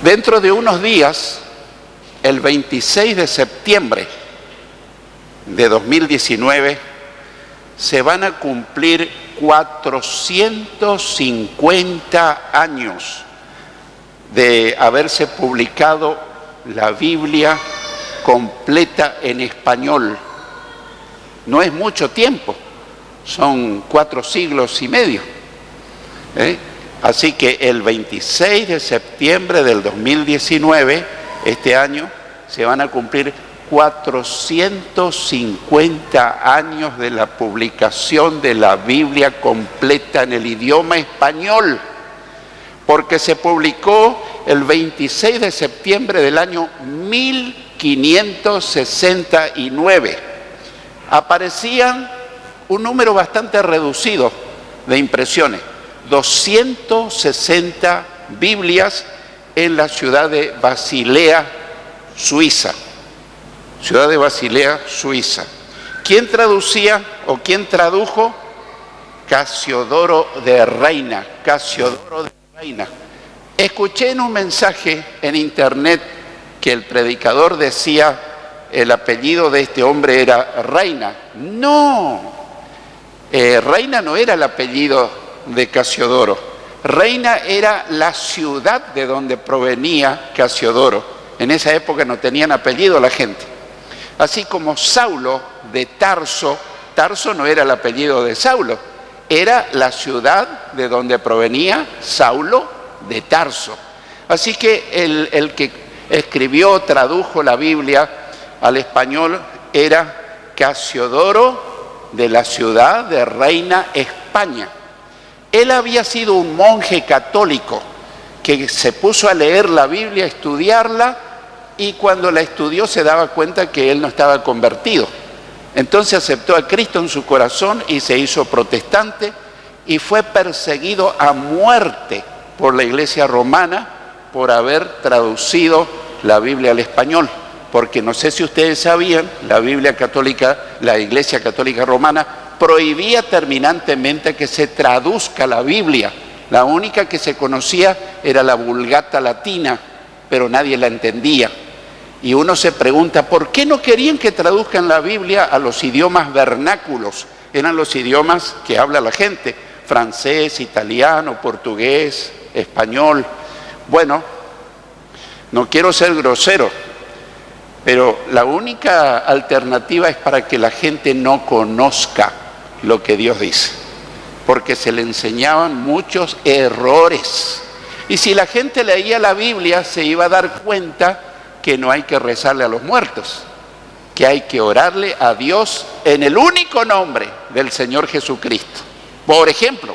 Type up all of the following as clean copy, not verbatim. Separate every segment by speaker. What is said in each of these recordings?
Speaker 1: Dentro de unos días, el 26 de septiembre de 2019, se van a cumplir 450 años de haberse publicado la Biblia completa en español. No es mucho tiempo, son 4 siglos y medio. Así que el 26 de septiembre del 2019, este año, se van a cumplir 450 años de la publicación de la Biblia completa en el idioma español, porque se publicó el 26 de septiembre del año 1569. Aparecían un número bastante reducido de impresiones, 260 Biblias en la ciudad de Basilea, Suiza. Ciudad de Basilea, Suiza. ¿Quién traducía o quién tradujo? Casiodoro de Reina. Casiodoro de Reina. Escuché en un mensaje en internet que el predicador decía el apellido de este hombre era Reina. No, Reina no era el apellido de Casiodoro. Reina era la ciudad de donde provenía Casiodoro. En esa época no tenían apellido la gente. Así como Saulo de Tarso, Tarso no era el apellido de Saulo, era la ciudad de donde provenía Saulo de Tarso. Así que el que escribió, tradujo la Biblia al español era Casiodoro de la ciudad de Reina, España. Él había sido un monje católico que se puso a leer la Biblia, a estudiarla, y cuando la estudió se daba cuenta que él no estaba convertido. Entonces aceptó a Cristo en su corazón y se hizo protestante y fue perseguido a muerte por la Iglesia romana por haber traducido la Biblia al español. Porque no sé si ustedes sabían, la Biblia católica, la Iglesia Católica Romana prohibía terminantemente que se traduzca la Biblia. La única que se conocía era la Vulgata latina, pero nadie la entendía. Y uno se pregunta, ¿por qué no querían que traduzcan la Biblia a los idiomas vernáculos? Eran los idiomas que habla la gente, francés, italiano, portugués, español. Bueno, no quiero ser grosero, pero la única alternativa es para que la gente no conozca lo que Dios dice, porque se le enseñaban muchos errores. Y si la gente leía la Biblia, se iba a dar cuenta que no hay que rezarle a los muertos, que hay que orarle a Dios en el único nombre del Señor Jesucristo. Por ejemplo,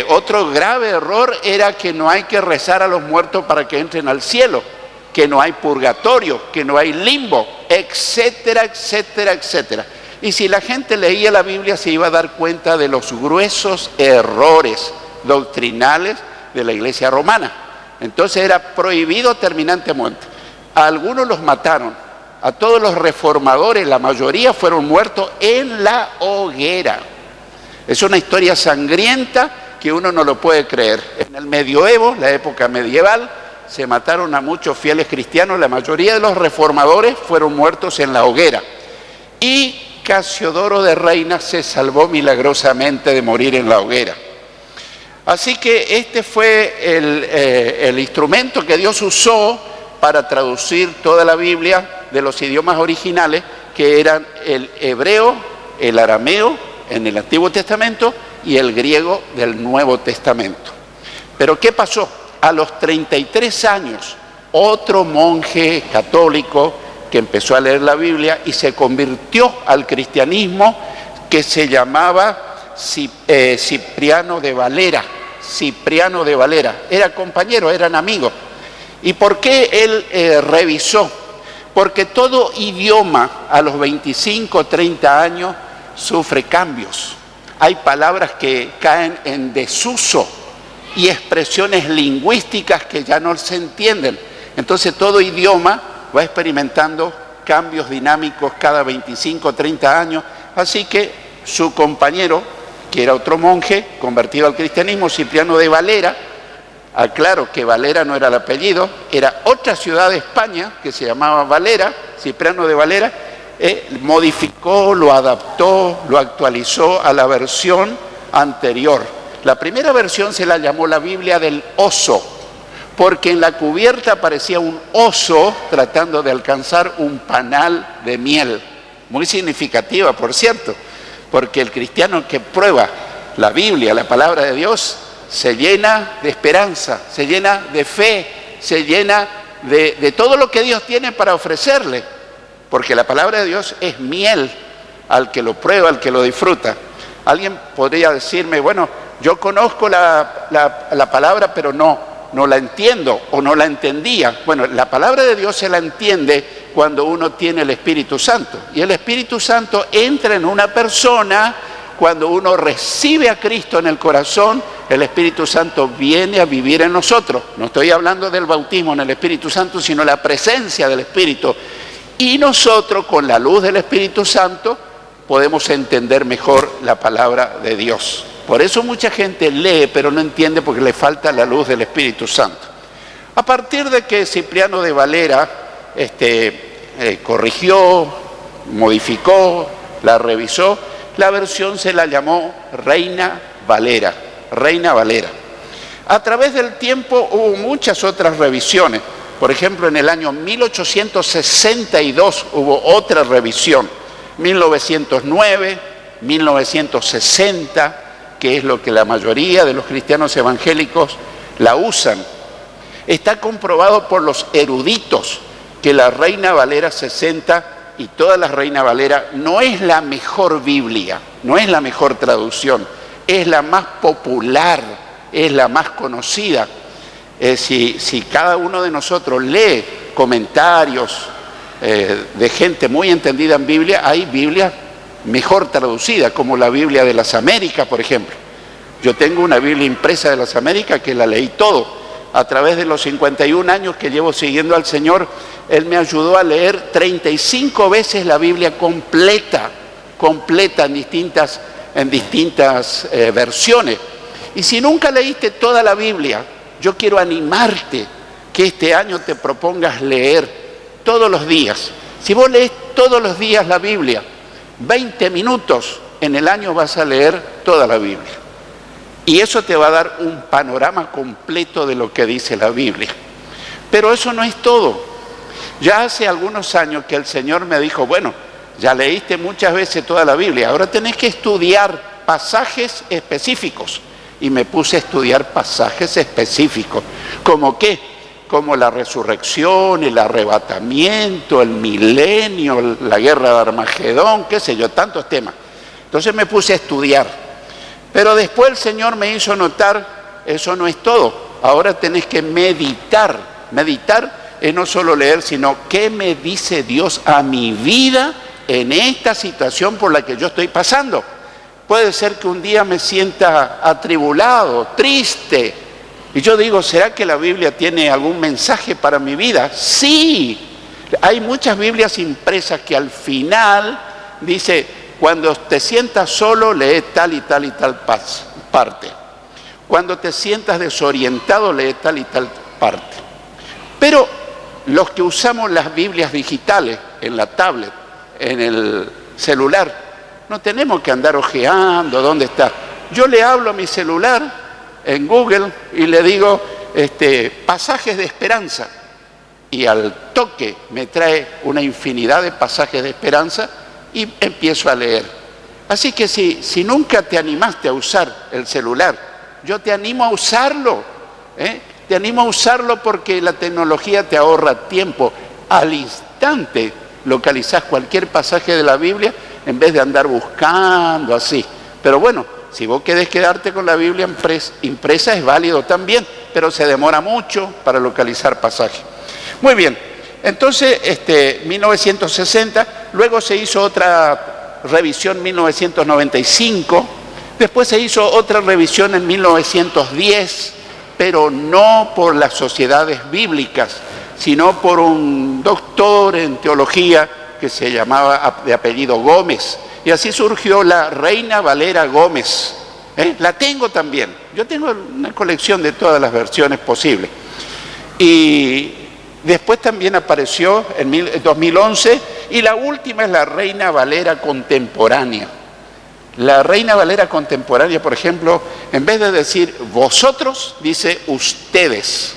Speaker 1: otro grave error era que no hay que rezar a los muertos para que entren al cielo, que no hay purgatorio, que no hay limbo, etcétera, etcétera, etcétera. Y si la gente leía la Biblia, se iba a dar cuenta de los gruesos errores doctrinales de la Iglesia romana. Entonces era prohibido terminantemente. A algunos los mataron, a todos los reformadores, la mayoría fueron muertos en la hoguera. Es una historia sangrienta que uno no lo puede creer. En el medioevo, la época medieval, se mataron a muchos fieles cristianos, la mayoría de los reformadores fueron muertos en la hoguera. Y Casiodoro de Reina se salvó milagrosamente de morir en la hoguera. Así que este fue el instrumento que Dios usó para traducir toda la Biblia de los idiomas originales, que eran el hebreo, el arameo en el Antiguo Testamento y el griego del Nuevo Testamento. Pero ¿qué pasó? A los 33 años, otro monje católico que empezó a leer la Biblia y se convirtió al cristianismo, que se llamaba Cipriano de Valera. Cipriano de Valera, era compañero, eran amigos. ¿Y por qué él revisó? Porque todo idioma a los 25 o 30 años sufre cambios. Hay palabras que caen en desuso y expresiones lingüísticas que ya no se entienden. Entonces todo idioma va experimentando cambios dinámicos cada 25 o 30 años. Así que su compañero, que era otro monje convertido al cristianismo, Cipriano de Valera, Aclaro que Valera no era el apellido, era otra ciudad de España que se llamaba Valera, Cipriano de Valera, modificó, lo adaptó, lo actualizó a la versión anterior. La primera versión se la llamó la Biblia del oso, porque en la cubierta aparecía un oso tratando de alcanzar un panal de miel. Muy significativa, por cierto, porque el cristiano que prueba la Biblia, la palabra de Dios, se llena de esperanza, se llena de fe, se llena de todo lo que Dios tiene para ofrecerle, porque la palabra de Dios es miel al que lo prueba, al que lo disfruta. Alguien podría decirme, bueno, yo conozco la palabra, pero no la entiendo o no la entendía. Bueno, la palabra de Dios se la entiende cuando uno tiene el Espíritu Santo. Y el Espíritu Santo entra en una persona cuando uno recibe a Cristo en el corazón. El Espíritu Santo viene a vivir en nosotros. No estoy hablando del bautismo en el Espíritu Santo, sino la presencia del Espíritu. Y nosotros, con la luz del Espíritu Santo, podemos entender mejor la palabra de Dios. Por eso mucha gente lee, pero no entiende porque le falta la luz del Espíritu Santo. A partir de que Cipriano de Valera corrigió, modificó, la revisó, la versión se la llamó Reina Valera. Reina Valera. A través del tiempo hubo muchas otras revisiones. Por ejemplo, en el año 1862 hubo otra revisión. 1909, 1960, que es lo que la mayoría de los cristianos evangélicos la usan. Está comprobado por los eruditos que la Reina Valera 60 y toda la Reina Valera no es la mejor Biblia, no es la mejor traducción, es la más popular, es la más conocida. Si cada uno de nosotros lee comentarios de gente muy entendida en Biblia, hay Biblia mejor traducida, como la Biblia de las Américas, por ejemplo. Yo tengo una Biblia impresa de las Américas que la leí todo. A través de los 51 años que llevo siguiendo al Señor, Él me ayudó a leer 35 veces la Biblia completa en distintas versiones. Y si nunca leíste toda la Biblia, yo quiero animarte que este año te propongas leer todos los días. Si vos lees todos los días la Biblia, 20 minutos en el año vas a leer toda la Biblia. Y eso te va a dar un panorama completo de lo que dice la Biblia. Pero eso no es todo. Ya hace algunos años que el Señor me dijo, bueno, ya leíste muchas veces toda la Biblia, ahora tenés que estudiar pasajes específicos. Y me puse a estudiar pasajes específicos. ¿Cómo qué? Como la resurrección, el arrebatamiento, el milenio, la guerra de Armagedón, qué sé yo, tantos temas. Entonces me puse a estudiar. Pero después el Señor me hizo notar, eso no es todo. Ahora tenés que meditar. Meditar es no solo leer, sino qué me dice Dios a mi vida en esta situación por la que yo estoy pasando. Puede ser que un día me sienta atribulado, triste. Y yo digo, ¿será que la Biblia tiene algún mensaje para mi vida? Sí. Hay muchas Biblias impresas que al final dice, cuando te sientas solo, lee tal y tal y tal parte. Cuando te sientas desorientado, lee tal y tal parte. Pero los que usamos las Biblias digitales, en la tablet, en el celular, no tenemos que andar ojeando dónde está. Yo le hablo a mi celular en Google y le digo pasajes de esperanza. Y al toque me trae una infinidad de pasajes de esperanza y empiezo a leer. Así que si nunca te animaste a usar el celular, yo te animo a usarlo. Te animo a usarlo porque la tecnología te ahorra tiempo. Al instante localizás cualquier pasaje de la Biblia en vez de andar buscando así. Pero bueno, si vos querés quedarte con la Biblia impresa es válido también, pero se demora mucho para localizar pasajes. Muy bien, entonces 1960, luego se hizo otra revisión en 1995, después se hizo otra revisión en 1910, pero no por las sociedades bíblicas, sino por un doctor en teología que se llamaba de apellido Gómez. Y así surgió la Reina Valera Gómez. La tengo también. Yo tengo una colección de todas las versiones posibles. Y después también apareció en 2011, y la última es la Reina Valera contemporánea. La Reina Valera contemporánea, por ejemplo, en vez de decir vosotros, dice ustedes.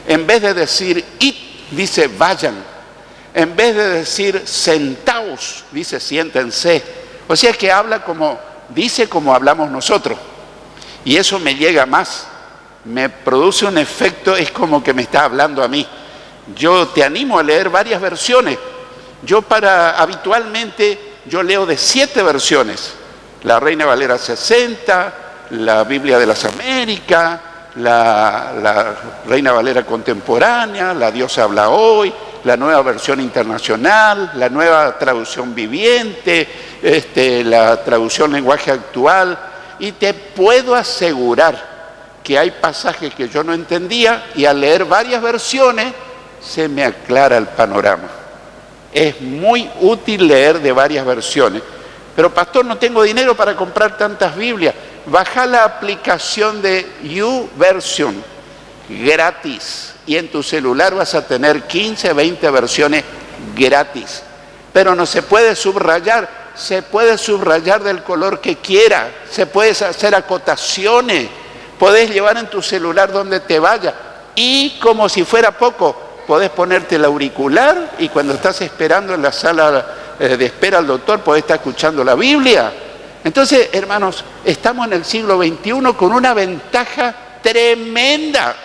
Speaker 1: En vez de decir id, dice vayan. En vez de decir sentaos, dice siéntense. O sea que habla dice como hablamos nosotros. Y eso me llega más. Me produce un efecto, es como que me está hablando a mí. Yo te animo a leer varias versiones. Habitualmente yo leo de 7 versiones. La Reina Valera 60, la Biblia de las Américas, la Reina Valera contemporánea, la Dios habla hoy, la nueva versión internacional, la nueva traducción viviente, la traducción lenguaje actual. Y te puedo asegurar que hay pasajes que yo no entendía y al leer varias versiones se me aclara el panorama. Es muy útil leer de varias versiones. Pero pastor, no tengo dinero para comprar tantas Biblias. Baja la aplicación de YouVersion gratis y en tu celular vas a tener 15, 20 versiones gratis. Pero no se puede subrayar. Se puede subrayar del color que quiera, se puede hacer acotaciones, podés llevar en tu celular donde te vaya y como si fuera poco, podés ponerte el auricular y cuando estás esperando en la sala de espera al doctor podés estar escuchando la Biblia. Entonces, hermanos, estamos en el siglo XXI con una ventaja tremenda.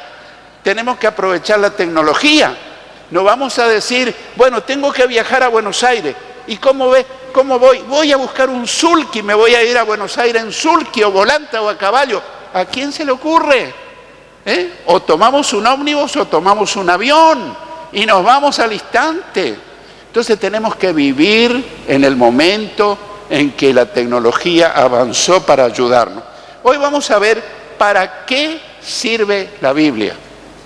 Speaker 1: Tenemos que aprovechar la tecnología. No vamos a decir, bueno, tengo que viajar a Buenos Aires. ¿Y cómo ves? ¿Cómo voy? Voy a buscar un sulky, me voy a ir a Buenos Aires en sulky o volanta o a caballo. ¿A quién se le ocurre? O tomamos un ómnibus o tomamos un avión y nos vamos al instante. Entonces tenemos que vivir en el momento en que la tecnología avanzó para ayudarnos. Hoy vamos a ver para qué sirve la Biblia.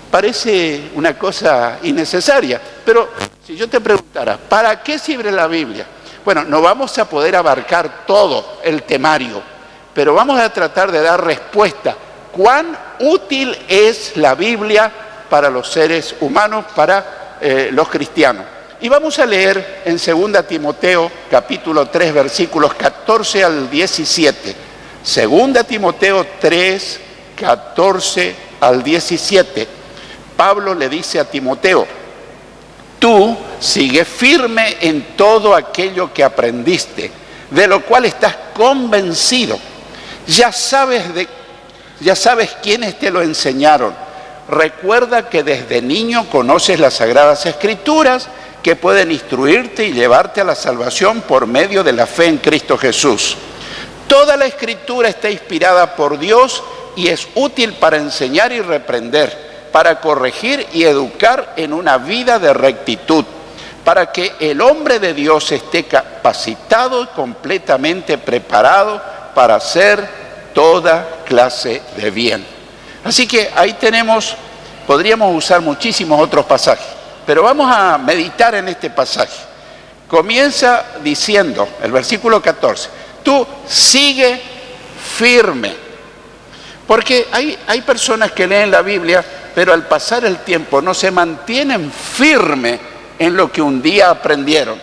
Speaker 1: Parece una cosa innecesaria, pero si yo te preguntara, ¿para qué sirve la Biblia? Bueno, no vamos a poder abarcar todo el temario, pero vamos a tratar de dar respuesta. ¿Cuán útil es la Biblia para los seres humanos, para los cristianos? Y vamos a leer en 2 Timoteo, capítulo 3, versículos 14 al 17. 2 Timoteo 3, 14 al 17. Pablo le dice a Timoteo, tú sigue firme en todo aquello que aprendiste, de lo cual estás convencido. Ya sabes quiénes te lo enseñaron. Recuerda que desde niño conoces las Sagradas Escrituras que pueden instruirte y llevarte a la salvación por medio de la fe en Cristo Jesús. Toda la Escritura está inspirada por Dios y es útil para enseñar y reprender, para corregir y educar en una vida de rectitud, para que el hombre de Dios esté capacitado y completamente preparado para hacer toda clase de bien. Así que ahí podríamos usar muchísimos otros pasajes, pero vamos a meditar en este pasaje. Comienza diciendo, el versículo 14, tú sigue firme. Porque hay personas que leen la Biblia, pero al pasar el tiempo no se mantienen firmes en lo que un día aprendieron.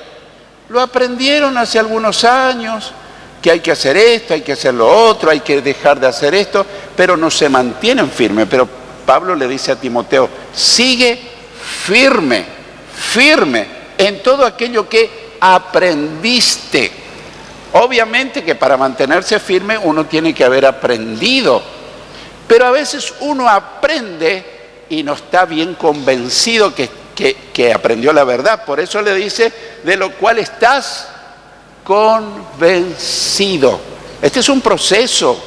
Speaker 1: Lo aprendieron hace algunos años, que hay que hacer esto, hay que hacer lo otro, hay que dejar de hacer esto, pero no se mantienen firmes. Pero Pablo le dice a Timoteo, sigue firme, firme en todo aquello que aprendiste. Obviamente que para mantenerse firme uno tiene que haber aprendido. Pero a veces uno aprende y no está bien convencido que aprendió la verdad. Por eso le dice, de lo cual estás convencido. Este es un proceso.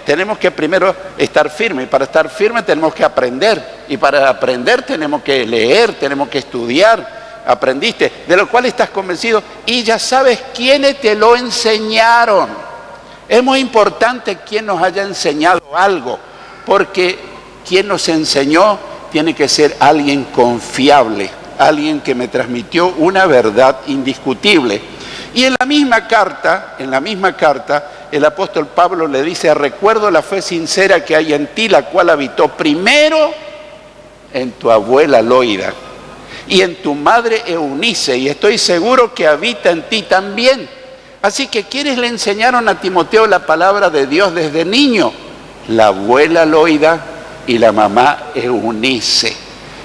Speaker 1: Tenemos que primero estar firmes. Y para estar firmes tenemos que aprender. Y para aprender tenemos que leer, tenemos que estudiar. Aprendiste, de lo cual estás convencido. Y ya sabes quiénes te lo enseñaron. Es muy importante quien nos haya enseñado algo, porque quien nos enseñó tiene que ser alguien confiable, alguien que me transmitió una verdad indiscutible. Y en la misma carta, el apóstol Pablo le dice: recuerdo la fe sincera que hay en ti, la cual habitó primero en tu abuela Loida y en tu madre Eunice, y estoy seguro que habita en ti también. Así que ¿quiénes le enseñaron a Timoteo la palabra de Dios desde niño? La abuela Loida y la mamá Eunice.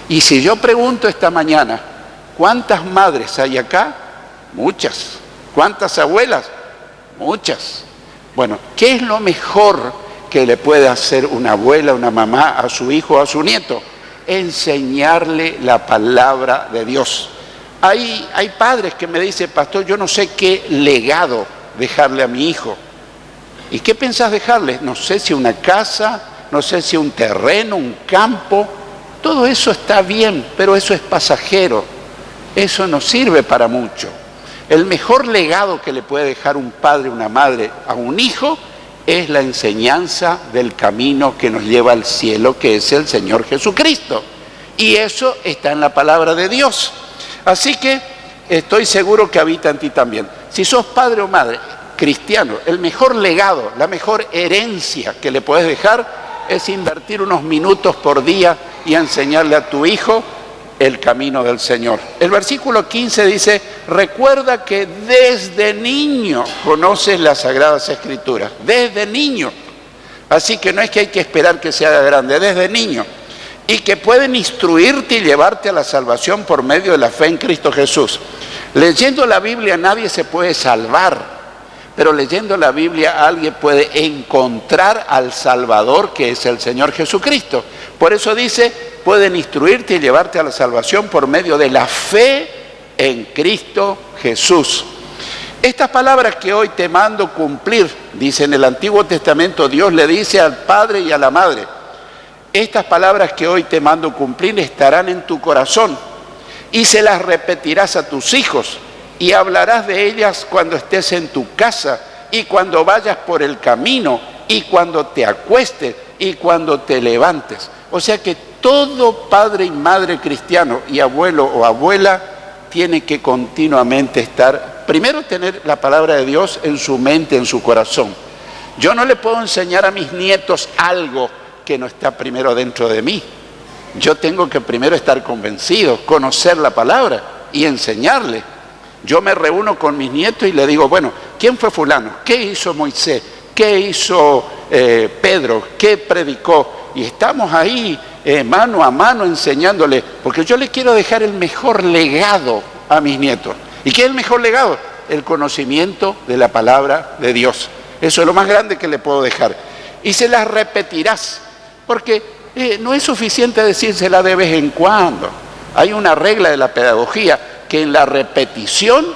Speaker 1: Y si yo pregunto esta mañana, ¿cuántas madres hay acá? Muchas. ¿Cuántas abuelas? Muchas. Bueno, ¿qué es lo mejor que le puede hacer una abuela, una mamá a su hijo o a su nieto? Enseñarle la palabra de Dios. Hay padres que me dicen: pastor, yo no sé qué legado dejarle a mi hijo. ¿Y qué pensás dejarle? No sé si una casa, no sé si un terreno, un campo. Todo eso está bien, pero eso es pasajero. Eso no sirve para mucho. El mejor legado que le puede dejar un padre, una madre a un hijo es la enseñanza del camino que nos lleva al cielo, que es el Señor Jesucristo. Y eso está en la palabra de Dios. Así que estoy seguro que habita en ti también. Si sos padre o madre cristiano, el mejor legado, la mejor herencia que le puedes dejar es invertir unos minutos por día y enseñarle a tu hijo el camino del Señor. El versículo 15 dice: recuerda que desde niño conoces las Sagradas Escrituras. Desde niño. Así que no es que hay que esperar que se haga grande, desde niño. Y que pueden instruirte y llevarte a la salvación por medio de la fe en Cristo Jesús. Leyendo la Biblia nadie se puede salvar, pero leyendo la Biblia alguien puede encontrar al Salvador, que es el Señor Jesucristo. Por eso dice: pueden instruirte y llevarte a la salvación por medio de la fe en Cristo Jesús. Estas palabras que hoy te mando cumplir, dice en el Antiguo Testamento, Dios le dice al padre y a la madre: estas palabras que hoy te mando cumplir estarán en tu corazón y se las repetirás a tus hijos y hablarás de ellas cuando estés en tu casa y cuando vayas por el camino y cuando te acuestes y cuando te levantes. O sea que todo padre y madre cristiano y abuelo o abuela tiene que continuamente estar, primero tener la palabra de Dios en su mente, en su corazón. Yo no le puedo enseñar a mis nietos algo que no está primero dentro de mí. Yo tengo que primero estar convencido, conocer la palabra y enseñarle. Yo me reúno con mis nietos y le digo: bueno, ¿quién fue fulano? ¿Qué hizo Moisés? ¿Qué hizo Pedro? ¿Qué predicó? Y estamos ahí mano a mano enseñándole, porque yo le quiero dejar el mejor legado a mis nietos. ¿Y qué es el mejor legado? El conocimiento de la palabra de Dios. Eso es lo más grande que le puedo dejar. Y se las repetirás, porque no es suficiente decírsela de vez en cuando. Hay una regla de la pedagogía, que en la repetición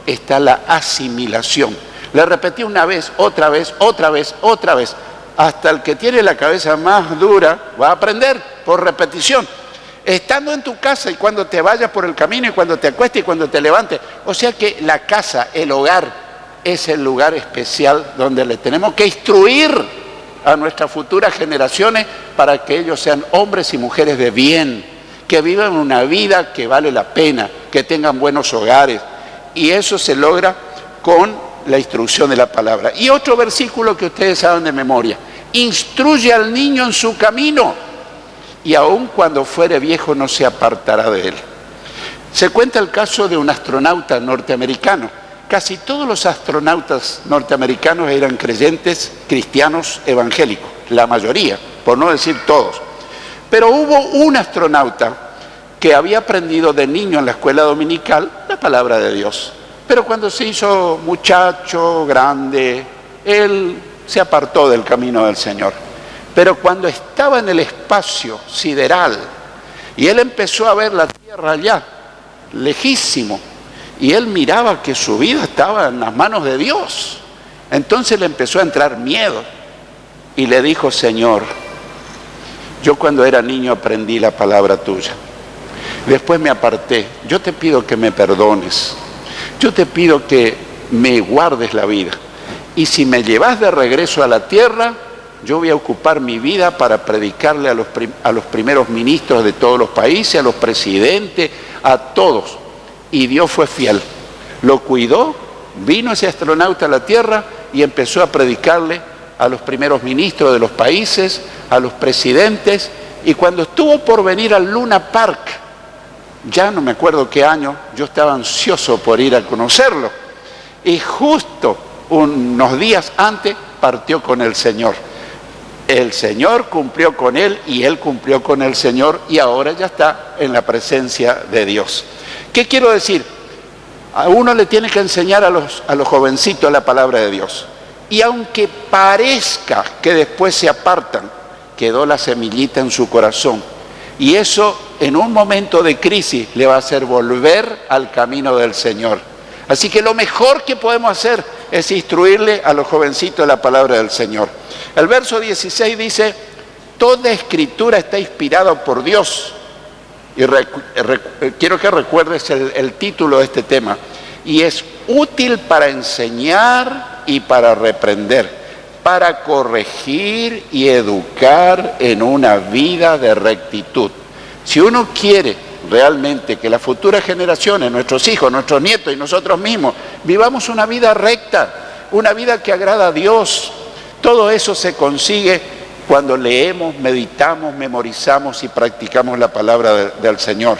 Speaker 1: está la asimilación. Le repetí una vez, otra vez, otra vez, otra vez. Hasta el que tiene la cabeza más dura va a aprender por repetición. Estando en tu casa y cuando te vayas por el camino y cuando te acuestes y cuando te levantes. O sea que la casa, el hogar, es el lugar especial donde le tenemos que instruir a nuestras futuras generaciones para que ellos sean hombres y mujeres de bien, que vivan una vida que vale la pena, que tengan buenos hogares. Y eso se logra con la instrucción de la palabra. Y otro versículo que ustedes saben de memoria: instruye al niño en su camino, y aun cuando fuere viejo no se apartará de él. Se cuenta el caso de un astronauta norteamericano. Casi todos los astronautas norteamericanos eran creyentes cristianos evangélicos, la mayoría, por no decir todos. Pero hubo un astronauta que había aprendido de niño en la escuela dominical la palabra de Dios. Pero cuando se hizo muchacho, grande, él se apartó del camino del Señor. Pero cuando estaba en el espacio sideral y él empezó a ver la tierra allá, lejísimo, y él miraba que su vida estaba en las manos de Dios, entonces le empezó a entrar miedo y le dijo: Señor, yo cuando era niño aprendí la palabra tuya, después me aparté, yo te pido que me perdones, yo te pido que me guardes la vida, y si me llevas de regreso a la tierra, yo voy a ocupar mi vida para predicarle a los primeros ministros de todos los países, a los presidentes, a todos. Y Dios fue fiel, lo cuidó, vino ese astronauta a la tierra y empezó a predicarle a los primeros ministros de los países, a los presidentes, y cuando estuvo por venir al Luna Park, ya no me acuerdo qué año, yo estaba ansioso por ir a conocerlo, y justo unos días antes partió con el Señor. El Señor cumplió con él y él cumplió con el Señor, y ahora ya está en la presencia de Dios. ¿Qué quiero decir? A uno le tiene que enseñar a los jovencitos la palabra de Dios. Y aunque parezca que después se apartan, quedó la semillita en su corazón. Y eso en un momento de crisis le va a hacer volver al camino del Señor. Así que lo mejor que podemos hacer es instruirle a los jovencitos la palabra del Señor. El verso 16 dice, toda escritura está inspirada por Dios. Y quiero que recuerdes el título de este tema. Y es útil para enseñar y para reprender, para corregir y educar en una vida de rectitud. Si uno quiere realmente que las futuras generaciones, nuestros hijos, nuestros nietos y nosotros mismos, vivamos una vida recta, una vida que agrada a Dios, todo eso se consigue cuando leemos, meditamos, memorizamos y practicamos la palabra del Señor.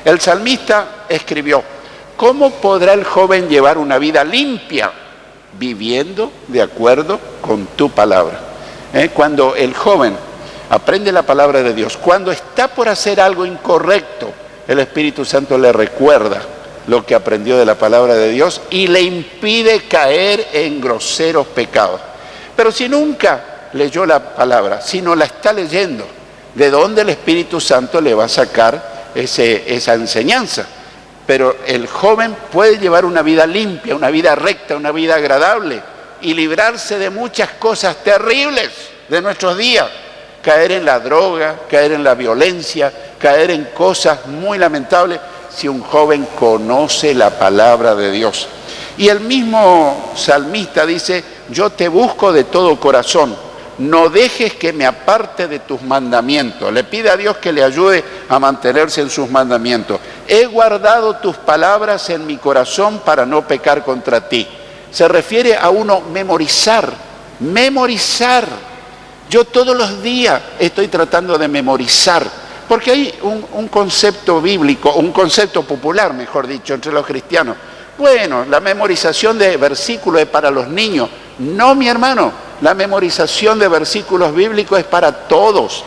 Speaker 1: El salmista escribió, ¿cómo podrá el joven llevar una vida limpia? Viviendo de acuerdo con tu palabra. Cuando el joven aprende la palabra de Dios, cuando está por hacer algo incorrecto, el Espíritu Santo le recuerda lo que aprendió de la palabra de Dios y le impide caer en groseros pecados. Pero si nunca leyó la palabra, si no la está leyendo, ¿de dónde el Espíritu Santo le va a sacar esa enseñanza? Pero el joven puede llevar una vida limpia, una vida recta, una vida agradable y librarse de muchas cosas terribles de nuestros días. Caer en la droga, caer en la violencia, caer en cosas muy lamentables si un joven conoce la palabra de Dios. Y el mismo salmista dice, yo te busco de todo corazón, no dejes que me aparte de tus mandamientos. Le pide a Dios que le ayude a mantenerse en sus mandamientos. He guardado tus palabras en mi corazón para no pecar contra ti. Se refiere a uno memorizar. Yo todos los días estoy tratando de memorizar, porque hay un concepto bíblico, un concepto popular, mejor dicho, entre los cristianos. Bueno, la memorización de versículos es para los niños. No, mi hermano, la memorización de versículos bíblicos es para todos.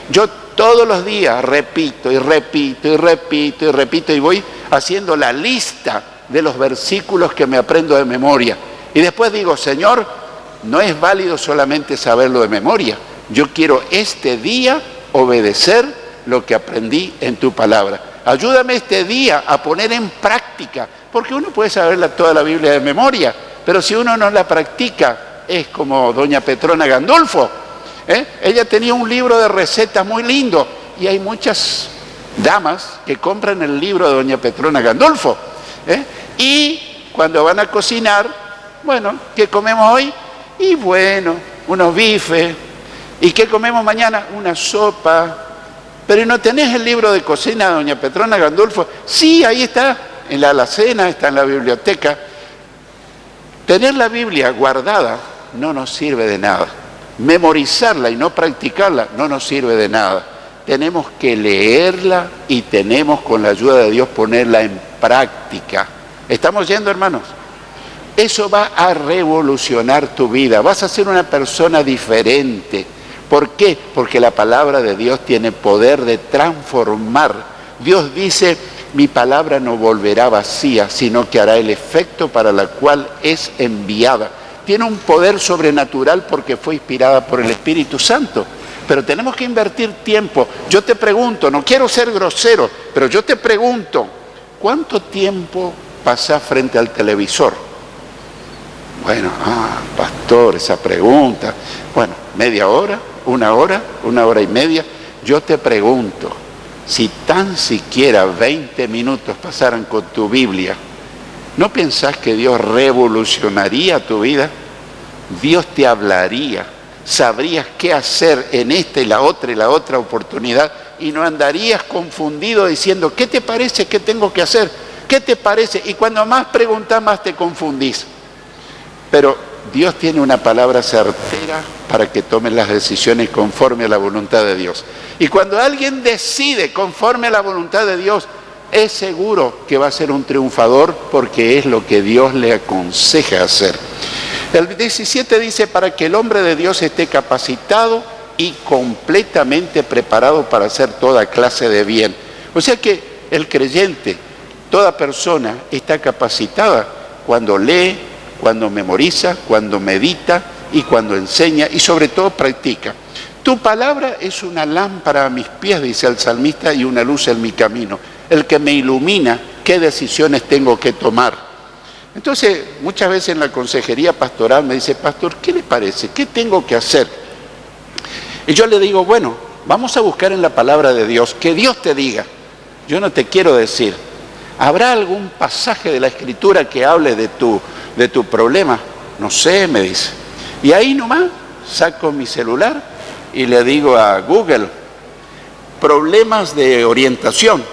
Speaker 1: Yo todos los días repito y voy haciendo la lista de los versículos que me aprendo de memoria. Y después digo, Señor, no es válido solamente saberlo de memoria. Yo quiero este día obedecer lo que aprendí en tu palabra. Ayúdame este día a poner en práctica, porque uno puede saber toda la Biblia de memoria, pero si uno no la practica, es como doña Petrona Gandolfo. Ella tenía un libro de recetas muy lindo, y hay muchas damas que compran el libro de doña Petrona Gandolfo. Y cuando van a cocinar, bueno, ¿qué comemos hoy? Y bueno, unos bifes. ¿Y qué comemos mañana? Una sopa. Pero ¿no tenés el libro de cocina de doña Petrona Gandolfo? Sí, ahí está, en la alacena, está en la biblioteca. Tener la Biblia guardada no nos sirve de nada. Memorizarla y no practicarla no nos sirve de nada. Tenemos que leerla y tenemos, con la ayuda de Dios, ponerla en práctica. ¿Estamos yendo, hermanos? Eso va a revolucionar tu vida. Vas a ser una persona diferente. ¿Por qué? Porque la palabra de Dios tiene poder de transformar. Dios dice, mi palabra no volverá vacía, sino que hará el efecto para el cual es enviada. Tiene un poder sobrenatural porque fue inspirada por el Espíritu Santo. Pero tenemos que invertir tiempo. Yo te pregunto, no quiero ser grosero, pero yo te pregunto, ¿cuánto tiempo pasás frente al televisor? Bueno, pastor, esa pregunta. Bueno, media hora, una hora y media. Yo te pregunto, si tan siquiera 20 minutos pasaran con tu Biblia, ¿no pensás que Dios revolucionaría tu vida? Dios te hablaría, sabrías qué hacer en esta y la otra oportunidad, y no andarías confundido diciendo, ¿qué te parece? ¿Qué tengo que hacer? ¿Qué te parece? Y cuando más preguntas, más te confundís. Pero Dios tiene una palabra certera para que tomen las decisiones conforme a la voluntad de Dios. Y cuando alguien decide conforme a la voluntad de Dios, es seguro que va a ser un triunfador porque es lo que Dios le aconseja hacer. El 17 dice, para que el hombre de Dios esté capacitado y completamente preparado para hacer toda clase de bien. O sea que el creyente, toda persona está capacitada cuando lee, cuando memoriza, cuando medita y cuando enseña y sobre todo practica. Tu palabra es una lámpara a mis pies, dice el salmista, y una luz en mi camino. El que me ilumina qué decisiones tengo que tomar. Entonces, muchas veces en la consejería pastoral me dice, pastor, ¿qué le parece? ¿Qué tengo que hacer? Y yo le digo, bueno, vamos a buscar en la palabra de Dios, que Dios te diga. Yo no te quiero decir, ¿habrá algún pasaje de la Escritura que hable de tu problema? No sé, me dice. Y ahí nomás saco mi celular y le digo a Google, problemas de orientación.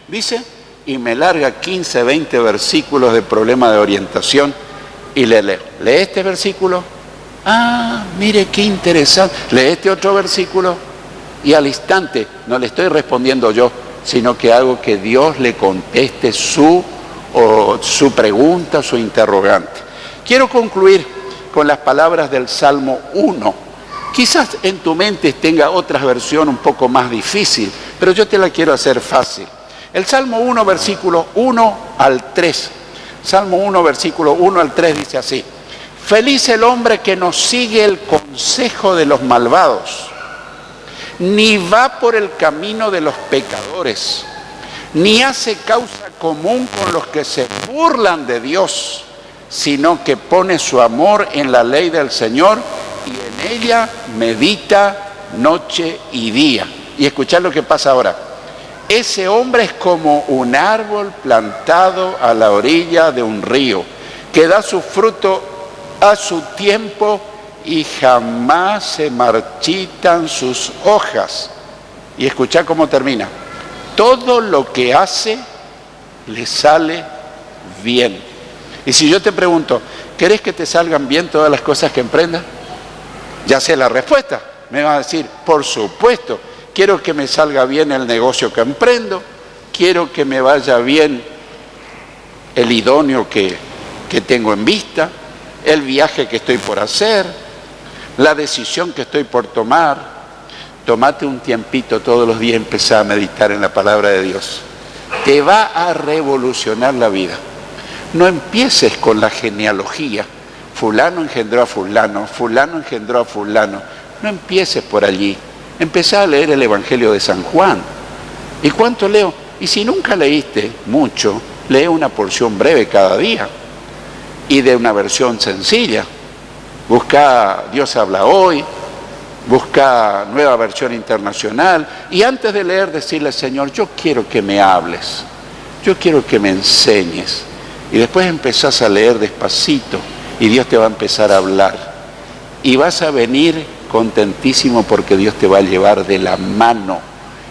Speaker 1: Dice, y me larga 15, 20 versículos de problema de orientación y le leo. ¿Lee este versículo? Ah, mire qué interesante. Lee este otro versículo y al instante no le estoy respondiendo yo, sino que hago que Dios le conteste su pregunta, su interrogante. Quiero concluir con las palabras del Salmo 1. Quizás en tu mente tenga otra versión un poco más difícil, pero yo te la quiero hacer fácil. El Salmo 1, versículo 1 al 3. Salmo 1, versículo 1 al 3 dice así. Feliz el hombre que no sigue el consejo de los malvados, ni va por el camino de los pecadores, ni hace causa común con los que se burlan de Dios, sino que pone su amor en la ley del Señor y en ella medita noche y día. Y escuchad lo que pasa ahora. Ese hombre es como un árbol plantado a la orilla de un río, que da su fruto a su tiempo y jamás se marchitan sus hojas. Y escuchad cómo termina. Todo lo que hace le sale bien. Y si yo te pregunto, ¿querés que te salgan bien todas las cosas que emprendas? Ya sé la respuesta. Me vas a decir, por supuesto, quiero que me salga bien el negocio que emprendo, quiero que me vaya bien el idóneo que tengo en vista, el viaje que estoy por hacer, la decisión que estoy por tomar. Tómate un tiempito todos los días, empezá a meditar en la palabra de Dios. Te va a revolucionar la vida. No empieces con la genealogía. Fulano engendró a fulano, fulano engendró a fulano. No empieces por allí. Empezá a leer el Evangelio de San Juan. ¿Y cuánto leo? Y si nunca leíste mucho, lee una porción breve cada día. Y de una versión sencilla. Busca Dios habla hoy, busca Nueva Versión Internacional y antes de leer decirle, Señor, yo quiero que me hables, yo quiero que me enseñes. Y después empezás a leer despacito y Dios te va a empezar a hablar. Y vas a venir contentísimo porque Dios te va a llevar de la mano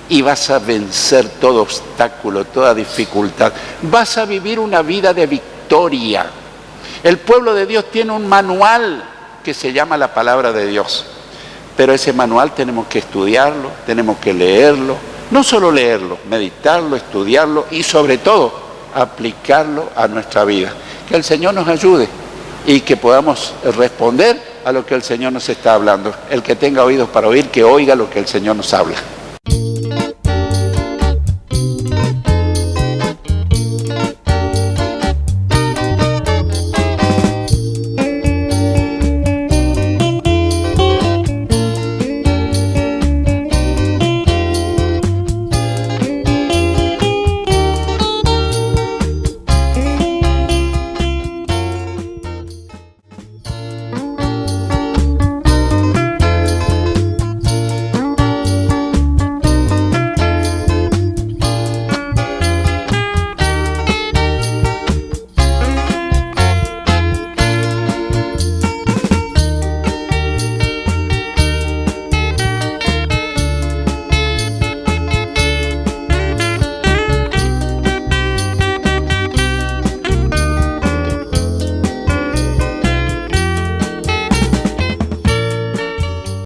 Speaker 1: y vas a vencer todo obstáculo, toda dificultad. Vas a vivir una vida de victoria. El pueblo de Dios tiene un manual que se llama la palabra de Dios. Pero ese manual tenemos que estudiarlo, tenemos que leerlo. No solo leerlo, meditarlo, estudiarlo y sobre todo aplicarlo a nuestra vida. Que el Señor nos ayude y que podamos responder a lo que el Señor nos está hablando. El que tenga oídos para oír, que oiga lo que el Señor nos habla.